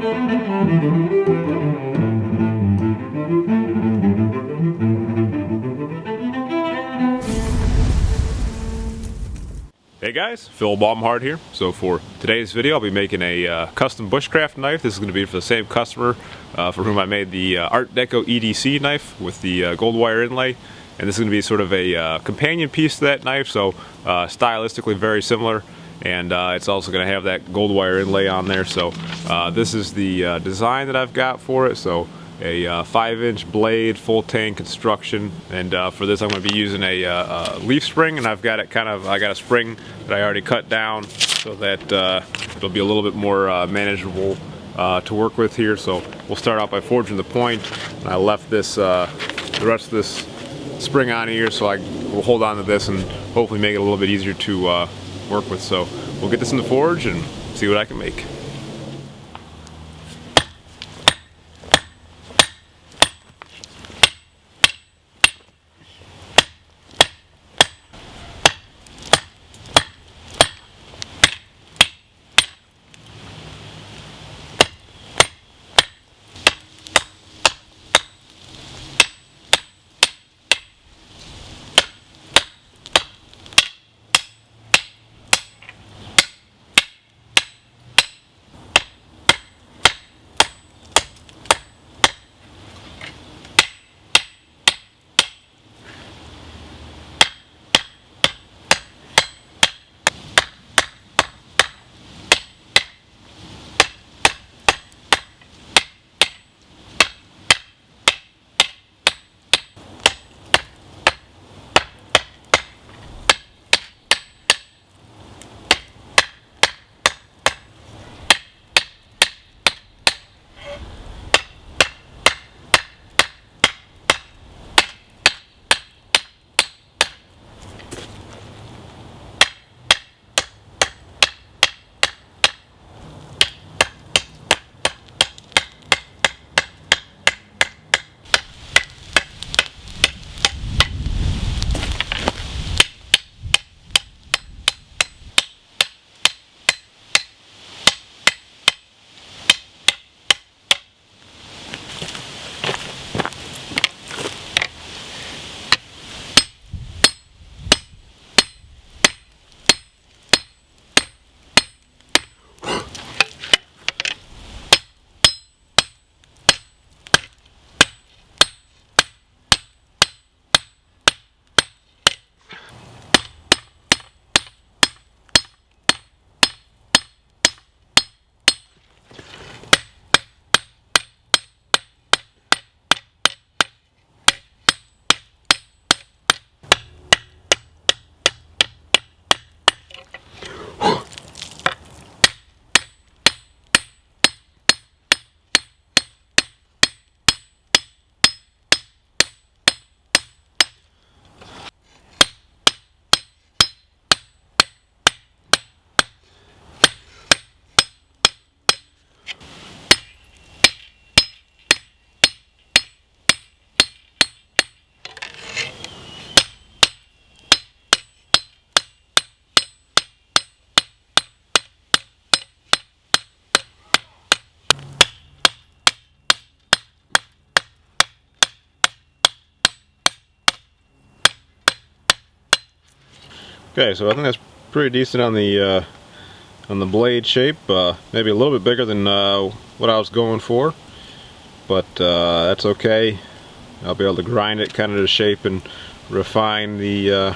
Hey guys, Phil Baumhardt here. So for today's video I'll be making a custom bushcraft knife. This is going to be for the same customer for whom I made the Art Deco EDC knife with the gold wire inlay. And this is going to be sort of a companion piece to that knife, so stylistically very similar. And it's also going to have that gold wire inlay on there. So this is the design that I've got for it. So a 5-inch blade, full tank construction, and for this I'm going to be using a leaf spring, and I've got it I got a spring that I already cut down so that it'll be a little bit more manageable to work with here. So we'll start out by forging the point, and I left this the rest of this spring on here so I will hold on to this and hopefully make it a little bit easier to work with. So we'll get this in the forge and see what I can make. Okay, so I think that's pretty decent on the blade shape. Maybe a little bit bigger than what I was going for, but that's okay. I'll be able to grind it kind of to shape and refine the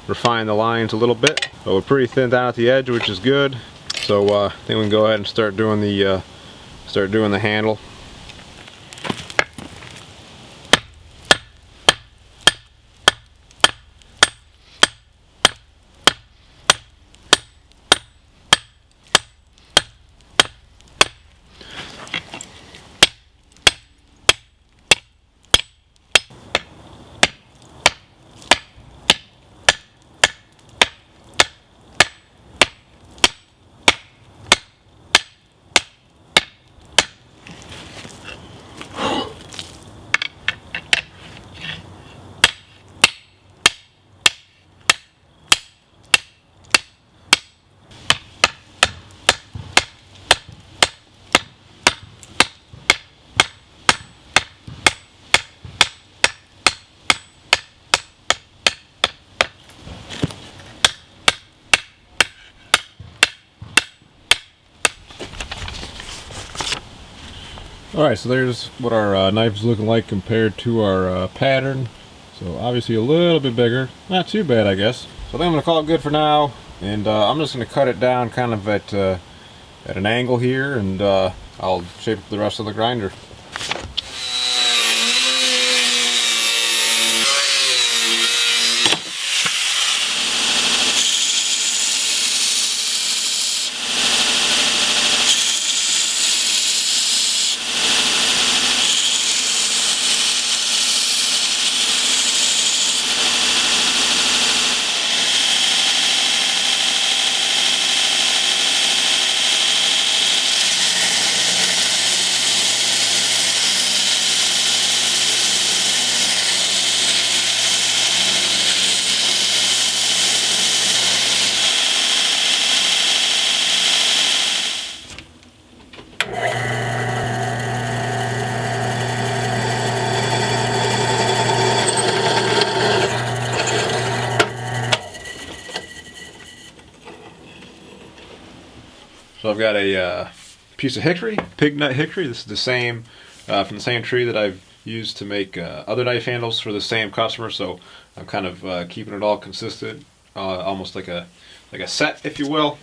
lines a little bit. But we're pretty thin down at the edge, which is good. So I think we can go ahead and start doing the handle. Alright, so there's what our knife is looking like compared to our pattern. So obviously a little bit bigger. Not too bad, I guess. So I think I'm going to call it good for now. And I'm just going to cut it down kind of at an angle here, and I'll shape the rest of the grinder. So I've got a piece of hickory, pig nut hickory. This is the same, from the same tree that I've used to make other knife handles for the same customer. So I'm kind of keeping it all consistent, almost like a set, if you will.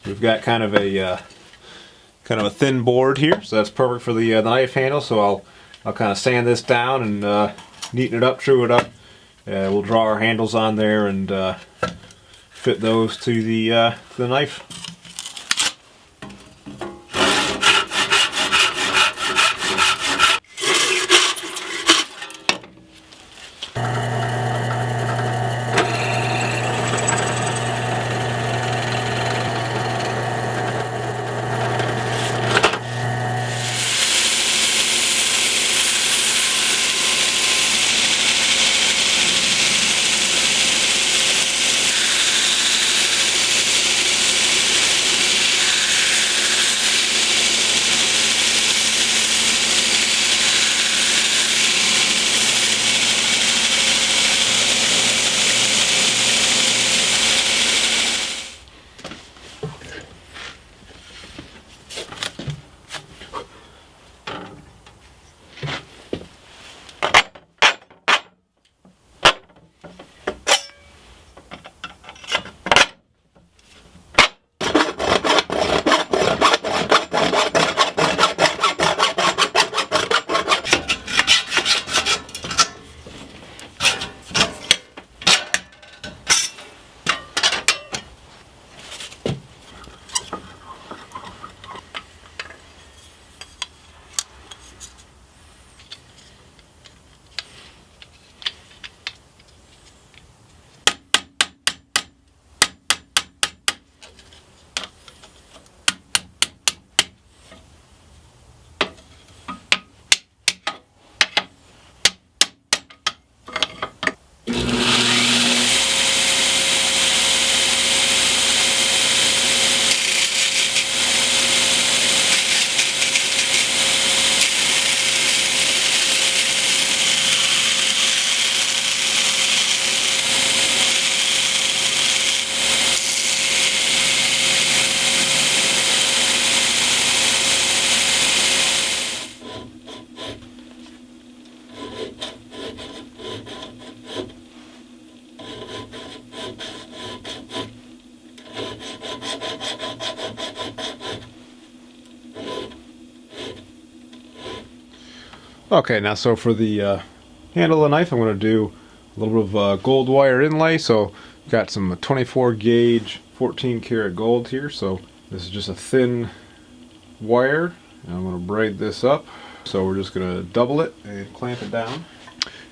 We've got kind of a thin board here, so that's perfect for the knife handle. So I'll kind of sand this down and neaten it up, true it up. We'll draw our handles on there and fit those to the knife. Okay, now so for the handle of the knife, I'm going to do a little bit of gold wire inlay. So I've got some 24 gauge 14 karat gold here. So this is just a thin wire, and I'm going to braid this up. So we're just going to double it and clamp it down,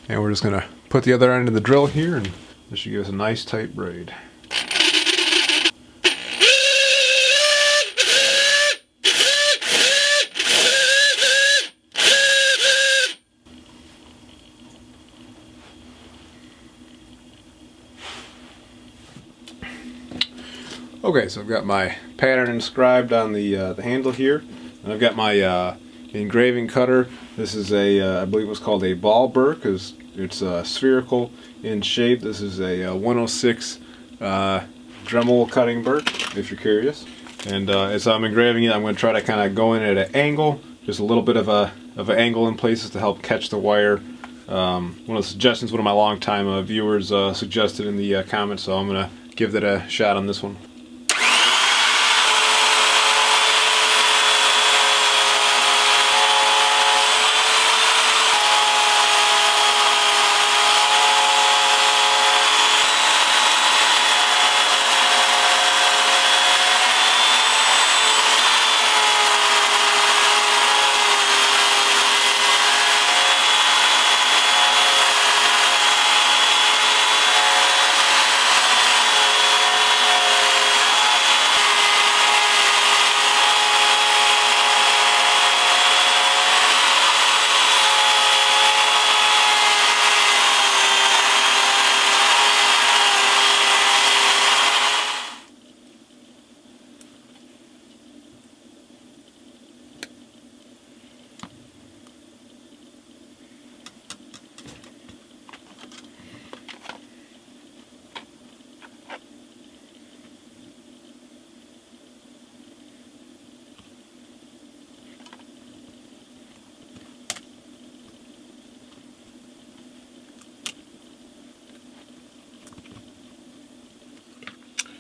and we're just going to put the other end of the drill here, and this should give us a nice tight braid. Okay, so I've got my pattern inscribed on the handle here, and I've got my engraving cutter. This is I believe what's called a ball burr, because it's spherical in shape. This is a 106 Dremel cutting burr, if you're curious. And as I'm engraving it, I'm going to try to kind of go in at an angle, just a little bit of an angle in places to help catch the wire. One of the suggestions one of my longtime viewers suggested in the comments, so I'm going to give that a shot on this one.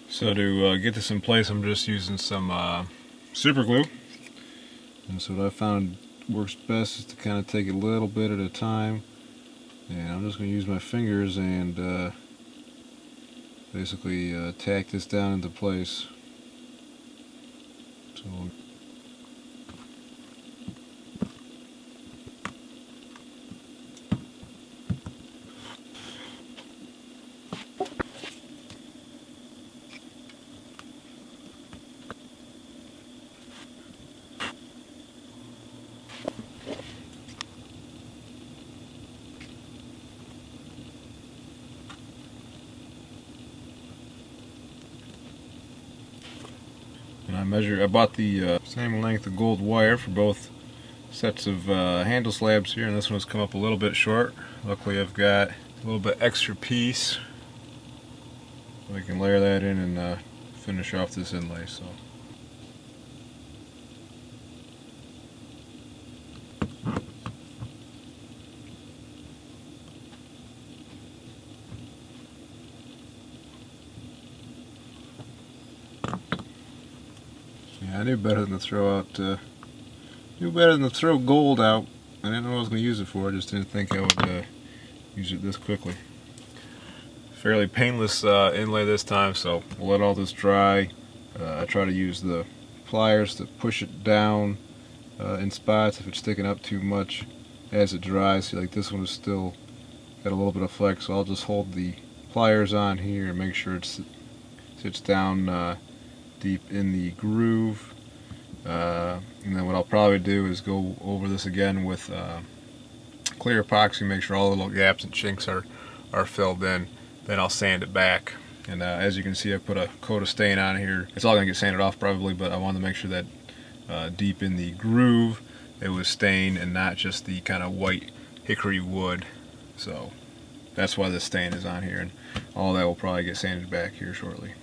So to get this in place, I'm just using some super glue. And so what I found works best is to kind of take a little bit at a time. And I'm just going to use my fingers and basically tack this down into place. So I bought the same length of gold wire for both sets of handle slabs here, and this one's come up a little bit short. Luckily I've got a little bit extra piece, so I can layer that in and finish off this inlay. So. Yeah, I knew better than to throw gold out. I didn't know what I was going to use it for. I just didn't think I would use it this quickly. Fairly painless inlay this time, so we'll let all this dry. I try to use the pliers to push it down in spots if it's sticking up too much as it dries. See, like this one is still got a little bit of flex, so I'll just hold the pliers on here and make sure it sits down deep in the groove. And then what I'll probably do is go over this again with clear epoxy, make sure all the little gaps and chinks are filled in. Then I'll sand it back. And as you can see, I put a coat of stain on here. It's all going to get sanded off probably, but I wanted to make sure that deep in the groove it was stained and not just the kind of white hickory wood. So that's why this stain is on here, and all that will probably get sanded back here shortly.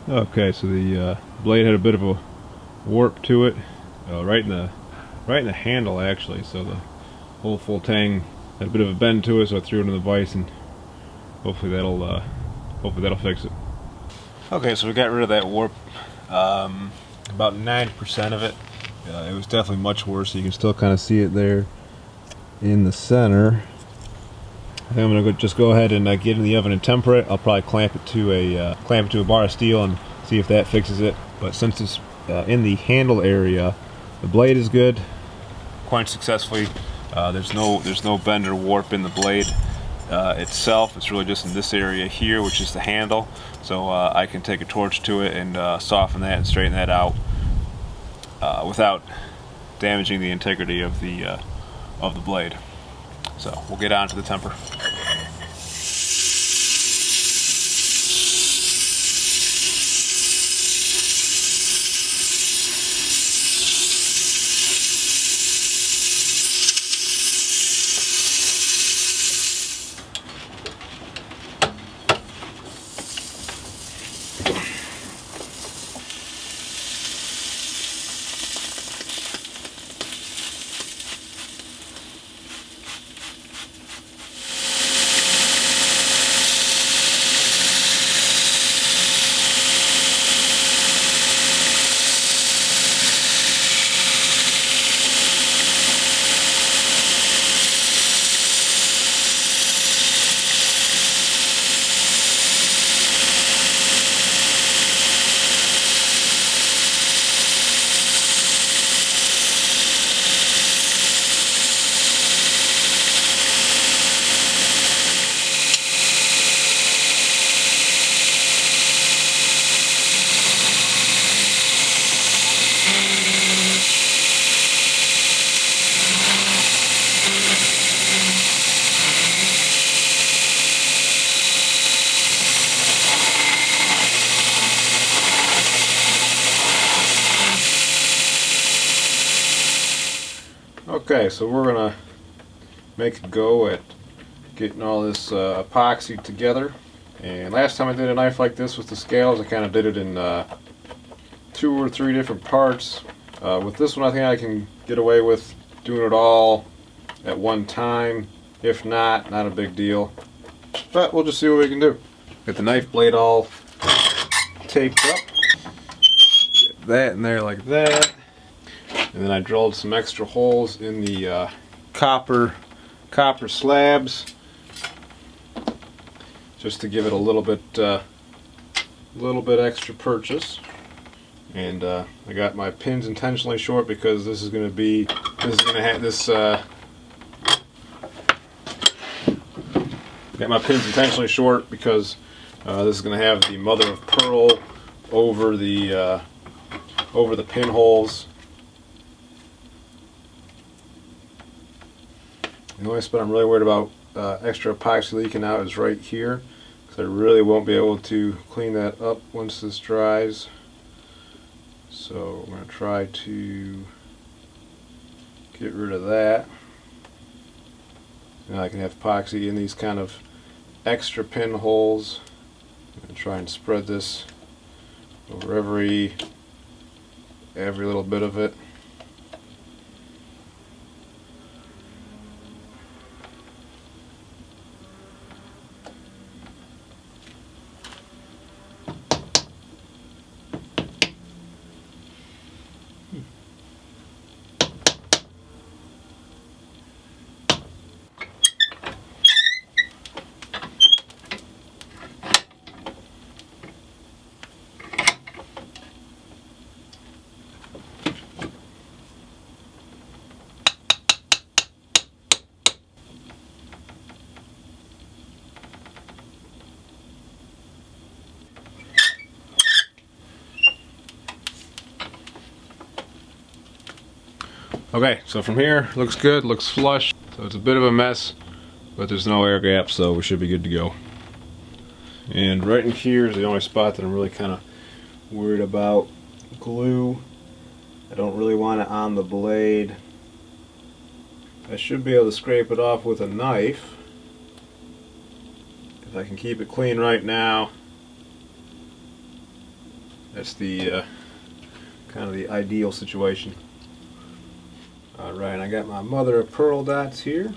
Okay, so the blade had a bit of a warp to it, right in the handle actually. So the whole full tang had a bit of a bend to it, so I threw it in the vise, and hopefully that'll fix it. Okay, so we got rid of that warp, about 90% of it. It was definitely much worse. So you can still kind of see it there in the center. I think I'm gonna just go ahead and get in the oven and temper it. I'll probably clamp it to a bar of steel and see if that fixes it. But since it's in the handle area. The blade is good, quite successfully. There's no bend or warp in the blade itself. It's really just in this area here, which is the handle. So I can take a torch to it and soften that and straighten that out without damaging the integrity of the blade. So we'll get on to the temper. Okay, so we're gonna make a go at getting all this epoxy together. And last time I did a knife like this with the scales, I kind of did it in 2 or 3 different parts. With this one, I think I can get away with doing it all at one time. If not, not a big deal. But we'll just see what we can do. Get the knife blade all taped up. Get that in there like that. And then I drilled some extra holes in the copper slabs, just to give it a little bit extra purchase. And I got my pins intentionally short because this is going to have this. Got my pins intentionally short because this is going to have the mother of pearl over the pinholes. The only spot I'm really worried about extra epoxy leaking out is right here, because I really won't be able to clean that up once this dries. So I'm going to try to get rid of that. Now I can have epoxy in these kind of extra pinholes. I'm going to try and spread this over every little bit of it. Okay, so from here, looks good, looks flush. So it's a bit of a mess, but there's no air gap, so we should be good to go. And right in here is the only spot that I'm really kind of worried about glue. I don't really want it on the blade. I should be able to scrape it off with a knife if I can keep it clean right now. That's the kind of the ideal situation. Alright, I got my mother of pearl dots here.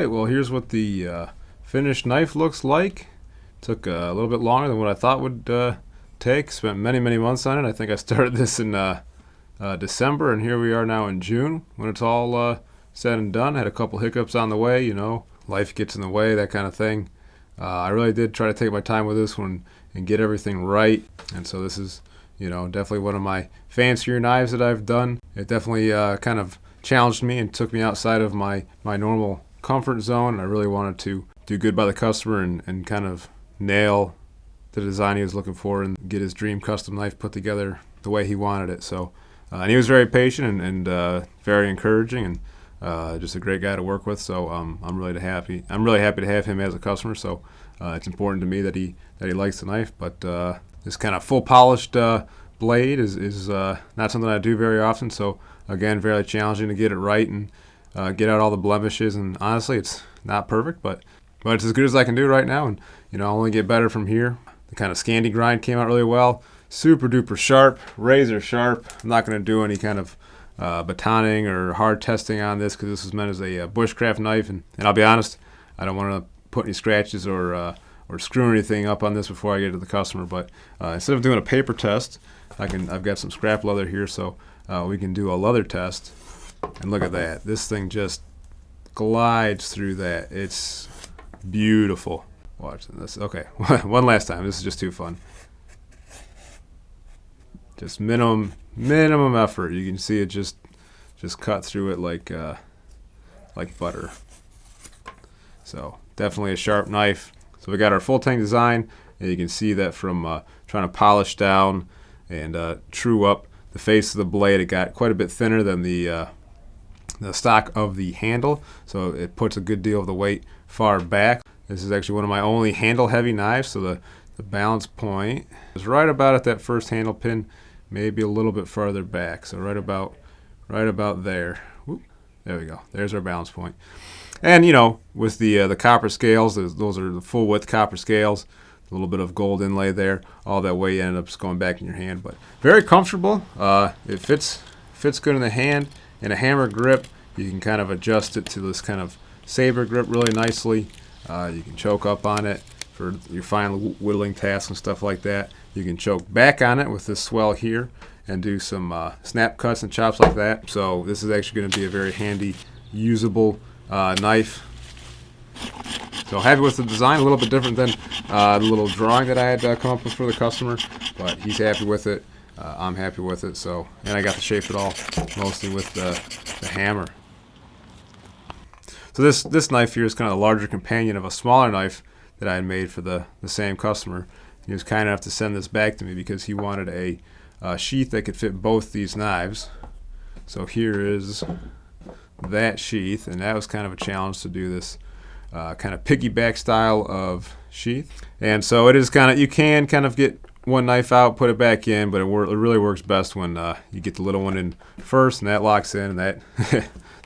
Alright, well here's what the finished knife looks like. Took a little bit longer than what I thought would take. Spent many months on it. I think I started this in December, and here we are now in June when it's all said and done. I had a couple hiccups on the way, you know, life gets in the way, that kind of thing. I really did try to take my time with this one and get everything right, and so this is, you know, definitely one of my fancier knives that I've done. It definitely kind of challenged me and took me outside of my normal comfort zone. I really wanted to do good by the customer and kind of nail the design he was looking for and get his dream custom knife put together the way he wanted it. So, and he was very patient and very encouraging, and just a great guy to work with. So I'm really happy to have him as a customer. So it's important to me that he likes the knife. But this kind of full polished blade is not something I do very often. So again, very challenging to get it right and get out all the blemishes. And honestly, it's not perfect, but it's as good as I can do right now. And you know, I'll only get better from here. The kind of Scandi grind came out really well. Super duper sharp, razor sharp. I'm not going to do any kind of batoning or hard testing on this because this is meant as a Bushcraft knife, and I'll be honest, I don't want to put any scratches or screw anything up on this before I get it to the customer. But instead of doing a paper test, I've got some scrap leather here, so we can do a leather test. And look at that, this thing just glides through that. It's beautiful. Watch this. Okay, one last time. This is just too fun. Just minimum effort. You can see it just cut through it like butter. So definitely a sharp knife. So we got our full tank design, and you can see that from trying to polish down and true up the face of the blade, it got quite a bit thinner than the stock of the handle. So it puts a good deal of the weight far back. This is actually one of my only handle heavy knives, so the balance point is right about at that first handle pin, maybe a little bit farther back. So right about there. Whoop, there we go. There's our balance point. And you know, with the copper scales, those are the full width copper scales. A little bit of gold inlay there. All that weight ended up just going back in your hand, but very comfortable. It fits good in the hand. In a hammer grip, you can kind of adjust it to this kind of saber grip really nicely. You can choke up on it for your fine whittling tasks and stuff like that. You can choke back on it with this swell here and do some snap cuts and chops like that. So this is actually going to be a very handy, usable knife. So happy with the design, a little bit different than the little drawing that I had come up with for the customer, but he's happy with it. I'm happy with it. So, and I got to shape it all mostly with the hammer. So this knife here is kind of a larger companion of a smaller knife that I had made for the same customer. He was kind enough to send this back to me because he wanted a sheath that could fit both these knives. So here is that sheath, and that was kind of a challenge to do this kind of piggyback style of sheath. And so it is kind of, you can kind of get one knife out, put it back in, but it really works best when you get the little one in first, and that locks in, and that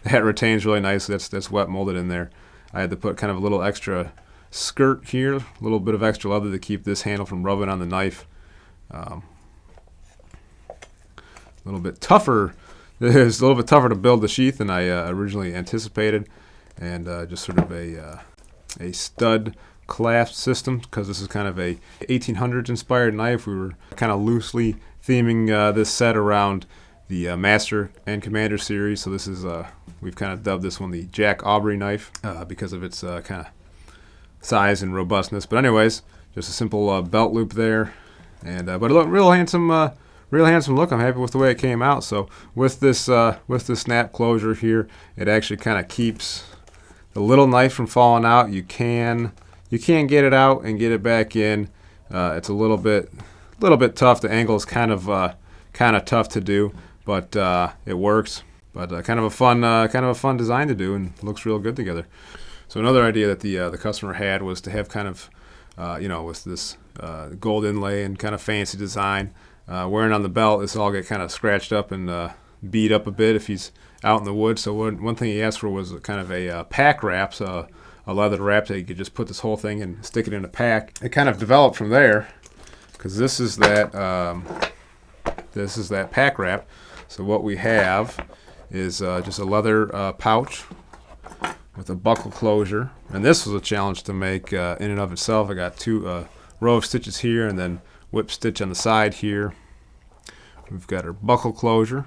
that retains really nicely. That's wet molded in there. I had to put kind of a little extra skirt here, a little bit of extra leather to keep this handle from rubbing on the knife. A little bit tougher. It's a little bit tougher to build the sheath than I originally anticipated, and just sort of a stud clasp system, because this is kind of a 1800s inspired knife. We were kind of loosely theming this set around the Master and Commander series. So this is we've kind of dubbed this one the Jack Aubrey knife because of its kind of size and robustness. But anyways, just a simple belt loop there, and but a real handsome look. I'm happy with the way it came out. So with this snap closure here, it actually kind of keeps the little knife from falling out. You can get it out and get it back in. It's a little bit tough. The angle is kind of tough to do, but it works. But kind of a fun design to do, and looks real good together. So another idea that the customer had was to have kind of you know, with this gold inlay and kind of fancy design, wearing on the belt, this all get kind of scratched up and beat up a bit if he's out in the woods. So one thing he asked for was kind of a pack wrap, so a leather wrap that you could just put this whole thing and stick it in a pack. It kind of developed from there, because this is that pack wrap. So what we have is just a leather pouch with a buckle closure. And this was a challenge to make in and of itself. I got two row of stitches here and then whip stitch on the side here. We've got our buckle closure.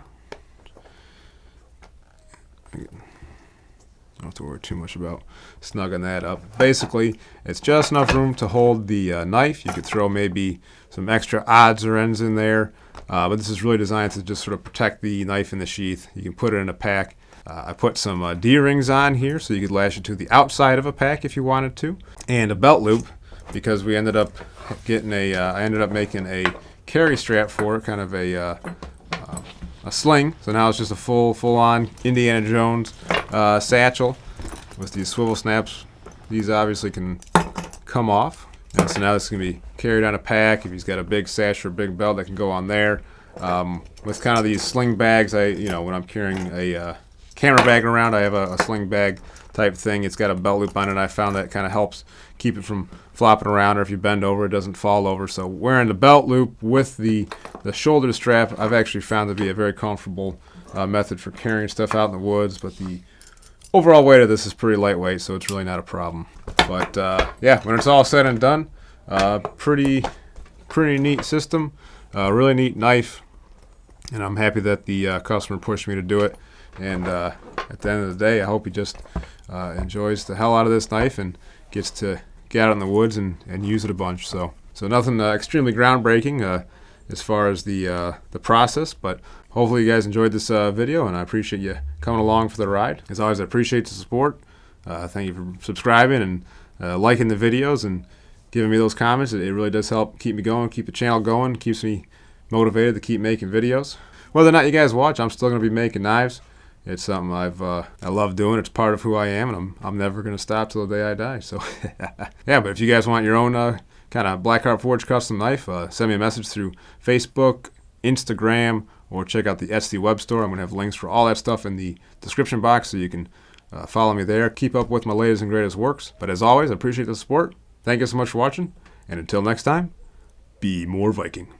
I don't have to worry too much about snugging that up. Basically, it's just enough room to hold the knife. You could throw maybe some extra odds or ends in there, but this is really designed to just sort of protect the knife in the sheath. You can put it in a pack. I put some D-rings on here so you could lash it to the outside of a pack if you wanted to, and a belt loop because we ended up getting I ended up making a carry strap for it, kind of a sling. So now it's just a full-on Indiana Jones satchel with these swivel snaps. These obviously can come off, and so now this can be carried on a pack. If he's got a big sash or a big belt, that can go on there. With kind of these sling bags, when I'm carrying a camera bag around, I have a sling bag type thing. It's got a belt loop on it. I found that kind of helps keep it from flopping around, or if you bend over, it doesn't fall over. So wearing the belt loop with the shoulder strap, I've actually found to be a very comfortable method for carrying stuff out in the woods. But the overall weight of this is pretty lightweight, so it's really not a problem. But yeah, when it's all said and done, pretty neat system, really neat knife, and I'm happy that the customer pushed me to do it. And at the end of the day, I hope he just enjoys the hell out of this knife and gets to get out in the woods and use it a bunch. So nothing extremely groundbreaking as far as the process, but hopefully you guys enjoyed this video, and I appreciate you coming along for the ride. As always, I appreciate the support. Thank you for subscribing and liking the videos and giving me those comments. It really does help keep me going, keep the channel going, keeps me motivated to keep making videos. Whether or not you guys watch, I'm still going to be making knives. It's something I love doing. It's part of who I am, and I'm never going to stop till the day I die. So yeah, but if you guys want your own kind of Blackheart Forge custom knife, send me a message through Facebook, Instagram, or check out the Etsy web store. I'm going to have links for all that stuff in the description box, so you can follow me there. Keep up with my latest and greatest works. But as always, I appreciate the support. Thank you so much for watching, and until next time, be more Viking.